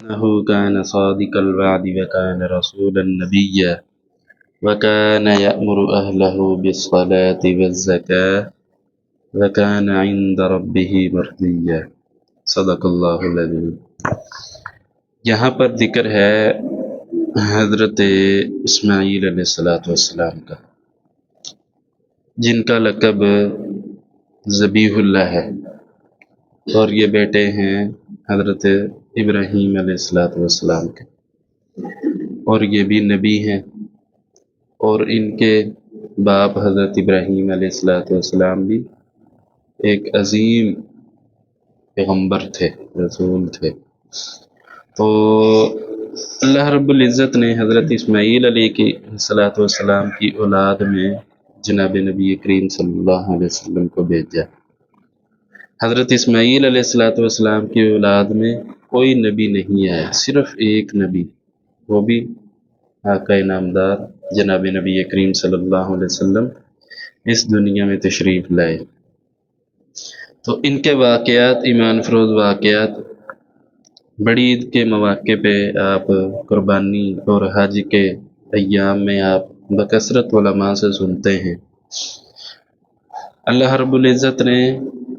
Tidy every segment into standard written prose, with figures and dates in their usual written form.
إنه كان صادق الوعد وكان رسولا نبيا وكان يأمر أهله بالصلاة والزكاة وكان عند ربه مرضيا صدق اللہ العظیم۔ یہاں پر ذکر ہے حضرت اسماعیل علیہ السلام کا، جن کا لقب ذبیح اللہ ہے، اور یہ بیٹے ہیں حضرت ابراہیم علیہ السلام کے، اور یہ بھی نبی ہیں، اور ان کے باپ حضرت ابراہیم علیہ السلام بھی ایک عظیم پیغمبر تھے، رسول تھے۔ تو اللہ رب العزت نے حضرت اسماعیل علیہ السلام کی اولاد میں جناب نبی کریم صلی اللہ علیہ وسلم کو بھیجا۔ حضرت اسماعیل علیہ السلام کی اولاد میں کوئی نبی نہیں آیا، صرف ایک نبی، وہ بھی آقا نامدار جناب نبی کریم صلی اللہ علیہ وسلم اس دنیا میں تشریف لائے۔ تو ان کے واقعات، ایمان فروز واقعات، بڑی عید کے مواقع پہ آپ قربانی اور حج کے ایام میں آپ بکثرت علماء سے سنتے ہیں۔ اللہ رب العزت نے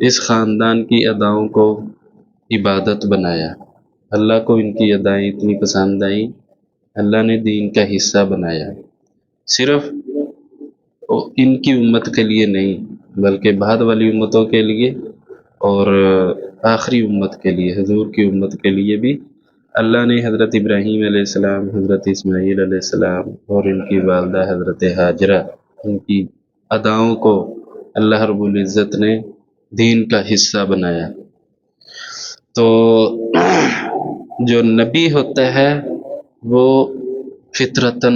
اس خاندان کی اداؤں کو عبادت بنایا، اللہ کو ان کی ادائیں اتنی پسند آئیں، اللہ نے دین کا حصہ بنایا، صرف ان کی امت کے لیے نہیں بلکہ بعد والی امتوں کے لیے اور آخری امت کے لیے، حضور کی امت کے لیے بھی اللہ نے حضرت ابراہیم علیہ السلام، حضرت اسماعیل علیہ السلام اور ان کی والدہ حضرت ہاجرہ، ان کی اداؤں کو اللہ رب العزت نے دین کا حصہ بنایا۔ تو جو نبی ہوتا ہے وہ فطرتاً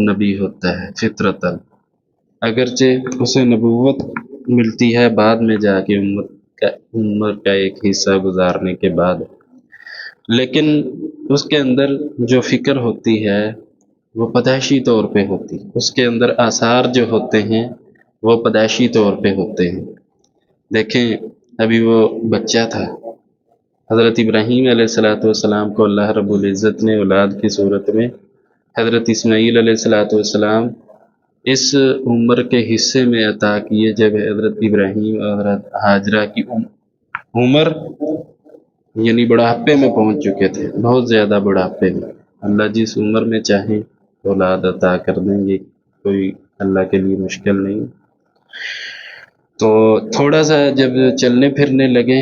نبی ہوتا ہے، فطرتاً، اگرچہ اسے نبوت ملتی ہے بعد میں جا کے عمر کا ایک حصہ گزارنے کے بعد، لیکن اس کے اندر جو فکر ہوتی ہے وہ پیدائشی طور پہ ہوتی، اس کے اندر آثار جو ہوتے ہیں وہ پیدائشی طور پہ ہوتے ہیں۔ دیکھیں ابھی وہ بچہ تھا، حضرت ابراہیم علیہ السلام کو اللہ رب العزت نے اولاد کی صورت میں حضرت اسماعیل علیہ السلام اس عمر کے حصے میں عطا کیے جب حضرت ابراہیم اور حضرت ہاجرہ کی عمر یعنی بڑھاپے میں پہنچ چکے تھے، بہت زیادہ بڑھاپے میں۔ اللہ جس عمر میں چاہیں اولاد عطا کر دیں گے، کوئی اللہ کے لیے مشکل نہیں۔ تو تھوڑا سا جب چلنے پھرنے لگے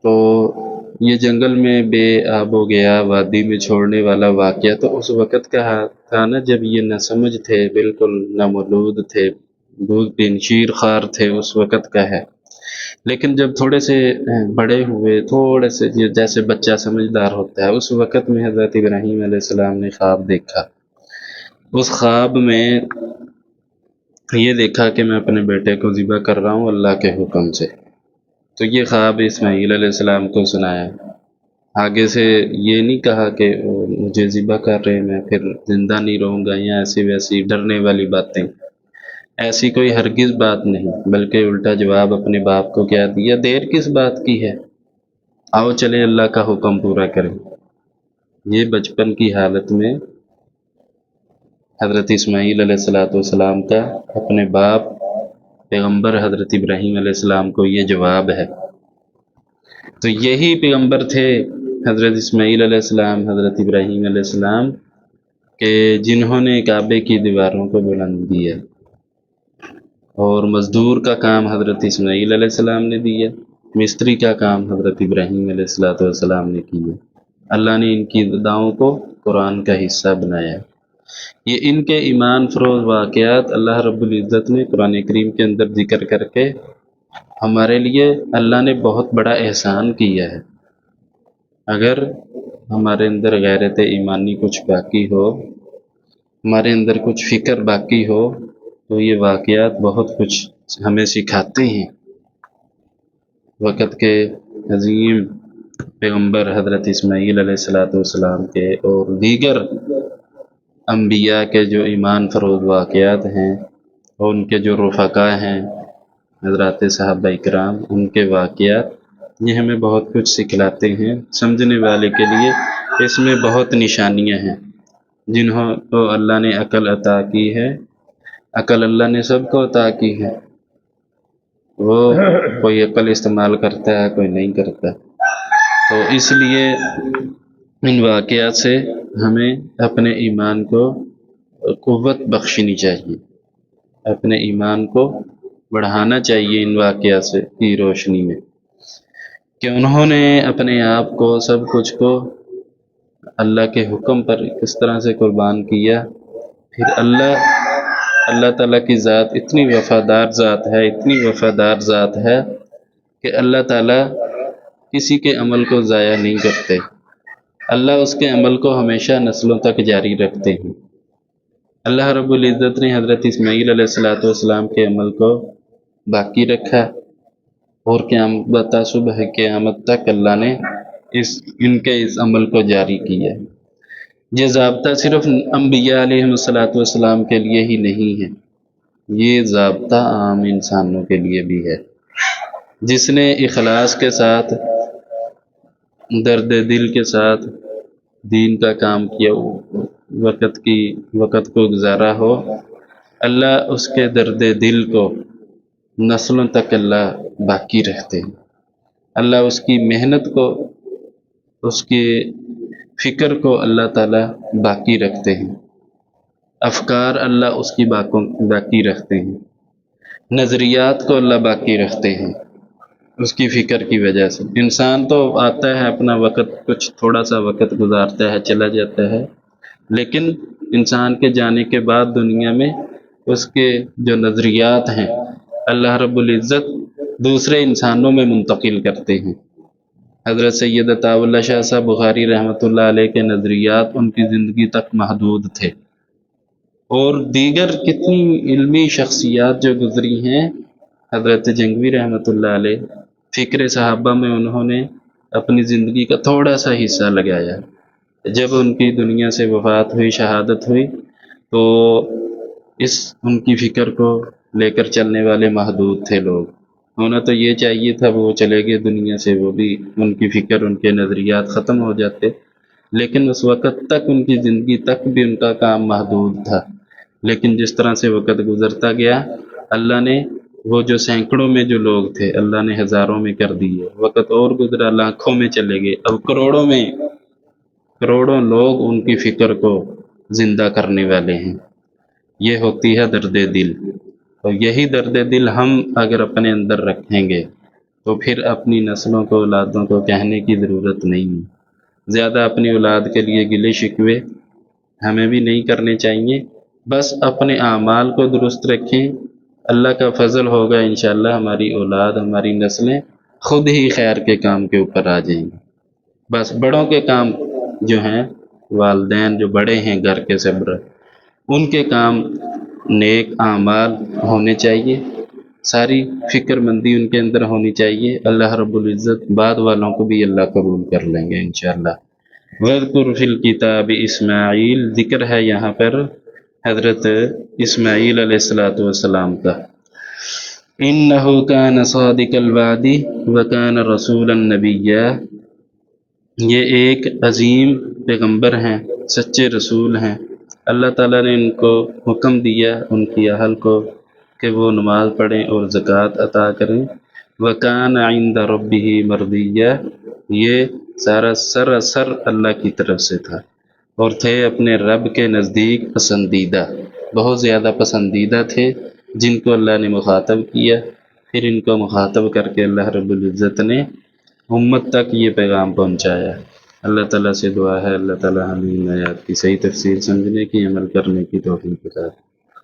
تو یہ جنگل میں بے آب ہو گیا، وادی میں چھوڑنے والا واقعہ تو اس وقت کا تھا نا، جب یہ نہ سمجھ تھے، بالکل نامولود تھے، دودھ پین شیر خوار تھے، اس وقت کا ہے۔ لیکن جب تھوڑے سے بڑے ہوئے، تھوڑے سے جیسے بچہ سمجھدار ہوتا ہے، اس وقت میں حضرت ابراہیم علیہ السلام نے خواب دیکھا۔ اس خواب میں یہ دیکھا کہ میں اپنے بیٹے کو ذبح کر رہا ہوں اللہ کے حکم سے۔ تو یہ خواب اسماعیل علیہ السلام کو سنایا، آگے سے یہ نہیں کہا کہ مجھے ذبح کر رہے ہیں، میں پھر زندہ نہیں رہوں گا، یا ایسی ویسی ڈرنے والی باتیں، ایسی کوئی ہرگز بات نہیں، بلکہ الٹا جواب اپنے باپ کو کیا دیا، دیر کس بات کی ہے، آؤ چلے اللہ کا حکم پورا کریں۔ یہ بچپن کی حالت میں حضرت اسماعیل علیہ السلام کا اپنے باپ پیغمبر حضرت ابراہیم علیہ السلام کو یہ جواب ہے۔ تو یہی پیغمبر تھے حضرت اسماعیل علیہ السلام، حضرت ابراہیم علیہ السلام، کہ جنہوں نے کعبے کی دیواروں کو بلند کیا، اور مزدور کا کام حضرت اسماعیل علیہ السلام نے دیا، مستری کا کام حضرت ابراہیم علیہ السلام نے کیا۔ اللہ نے ان کی دعاؤں کو قرآن کا حصہ بنایا۔ یہ ان کے ایمان فروز واقعات اللہ رب العزت نے قرآن کریم کے اندر ذکر کر کے ہمارے لیے اللہ نے بہت بڑا احسان کیا ہے۔ اگر ہمارے اندر غیرت ایمانی کچھ باقی ہو، ہمارے اندر کچھ فکر باقی ہو، تو یہ واقعات بہت کچھ ہمیں سکھاتے ہیں۔ وقت کے عظیم پیغمبر حضرت اسماعیل علیہ السلام کے اور دیگر انبیاء کے جو ایمان فروز واقعات ہیں، اور ان کے جو رفقا ہیں حضرات صحابہ اکرام، ان کے واقعات یہ ہمیں بہت کچھ سکھلاتے ہیں۔ سمجھنے والے کے لیے اس میں بہت نشانیاں ہیں۔ جنہوں کو اللہ نے عقل عطا کی ہے، عقل اللہ نے سب کو عطا کی ہے، وہ کوئی عقل استعمال کرتا ہے، کوئی نہیں کرتا۔ تو اس لیے ان واقعات سے ہمیں اپنے ایمان کو قوت بخشنی چاہیے، اپنے ایمان کو بڑھانا چاہیے ان واقعات سے کی روشنی میں، کہ انہوں نے اپنے آپ کو، سب کچھ کو اللہ کے حکم پر کس طرح سے قربان کیا۔ پھر اللہ تعالیٰ کی ذات اتنی وفادار ذات ہے، اتنی وفادار ذات ہے کہ اللہ تعالیٰ کسی کے عمل کو ضائع نہیں کرتے۔ اللہ اس کے عمل کو ہمیشہ نسلوں تک جاری رکھتے ہیں۔ اللہ رب العزت نے حضرت اسماعیل علیہ السلام کے عمل کو باقی رکھا، اور قیامت صبح قیامت تک اللہ نے ان کے اس عمل کو جاری کیا۔ یہ ضابطہ صرف انبیاء علیہ السلام کے لیے ہی نہیں ہے، یہ ضابطہ عام انسانوں کے لیے بھی ہے۔ جس نے اخلاص کے ساتھ، درد دل کے ساتھ دین کا کام کیا، وقت کو گزارا ہو، اللہ اس کے درد دل کو نسلوں تک اللہ باقی رکھتے ہیں۔ اللہ اس کی محنت کو، اس کی فکر کو اللہ تعالیٰ باقی رکھتے ہیں۔ افکار اللہ اس کی باقی رکھتے ہیں، نظریات کو اللہ باقی رکھتے ہیں اس کی فکر کی وجہ سے۔ انسان تو آتا ہے، اپنا وقت کچھ تھوڑا سا وقت گزارتا ہے، چلا جاتا ہے، لیکن انسان کے جانے کے بعد دنیا میں اس کے جو نظریات ہیں اللہ رب العزت دوسرے انسانوں میں منتقل کرتے ہیں۔ حضرت سید عطا اللہ شاہ صاحب بخاری رحمۃ اللہ علیہ کے نظریات ان کی زندگی تک محدود تھے، اور دیگر کتنی علمی شخصیات جو گزری ہیں، حضرت جنگوی رحمۃ اللہ علیہ فکر صحابہ میں انہوں نے اپنی زندگی کا تھوڑا سا حصہ لگایا۔ جب ان کی دنیا سے وفات ہوئی، شہادت ہوئی، تو ان کی فکر کو لے کر چلنے والے محدود تھے لوگ۔ ہونا تو یہ چاہیے تھا وہ چلے گئے دنیا سے، وہ بھی ان کی فکر، ان کے نظریات ختم ہو جاتے، لیکن اس وقت تک، ان کی زندگی تک بھی ان کا کام محدود تھا۔ لیکن جس طرح سے وقت گزرتا گیا، اللہ نے وہ جو سینکڑوں میں جو لوگ تھے، اللہ نے ہزاروں میں کر دیے، وقت اور گزرا، لاکھوں میں چلے گئے، اب کروڑوں لوگ ان کی فکر کو زندہ کرنے والے ہیں۔ یہ ہوتی ہے درد دل، اور یہی درد دل ہم اگر اپنے اندر رکھیں گے تو پھر اپنی نسلوں کو، اولادوں کو کہنے کی ضرورت نہیں ہے۔ زیادہ اپنی اولاد کے لیے گلے شکوے ہمیں بھی نہیں کرنے چاہیے، بس اپنے اعمال کو درست رکھیں، اللہ کا فضل ہوگا انشاءاللہ، ہماری اولاد، ہماری نسلیں خود ہی خیر کے کام کے اوپر آ جائیں گی۔ بس بڑوں کے کام جو ہیں، والدین جو بڑے ہیں گھر کے سربراہ، ان کے کام نیک اعمال ہونے چاہیے، ساری فکر مندی ان کے اندر ہونی چاہیے۔ اللہ رب العزت بعد والوں کو بھی اللہ قبول کر لیں گے انشاءاللہ۔ وَاذْكُرْ فِي الْكِتَابِ اسماعیل، ذکر ہے یہاں پر حضرت اسماعیل علیہ السلام کا۔ إِنَّهُ كَانَ صَادِقَ الْوَعْدِ وَكَانَ رَسُولًا نَبِيًّا، یہ ایک عظیم پیغمبر ہیں، سچے رسول ہیں۔ اللہ تعالیٰ نے ان کو حکم دیا، ان کی اہل کو، کہ وہ نماز پڑھیں اور زکوٰۃ عطا کریں۔ وَكَانَ عِندَ رَبِّهِ مَرْضِيًّا، یہ سارا سراسر اللہ کی طرف سے تھا، اور تھے اپنے رب کے نزدیک پسندیدہ، بہت زیادہ پسندیدہ تھے، جن کو اللہ نے مخاطب کیا۔ پھر ان کو مخاطب کر کے اللہ رب العزت نے امت تک یہ پیغام پہنچایا۔ اللہ تعالیٰ سے دعا ہے اللہ تعالیٰ ہمیں ان آیات کی صحیح تفسیر سمجھنے کی، عمل کرنے کی توفیق عطا فرمائے۔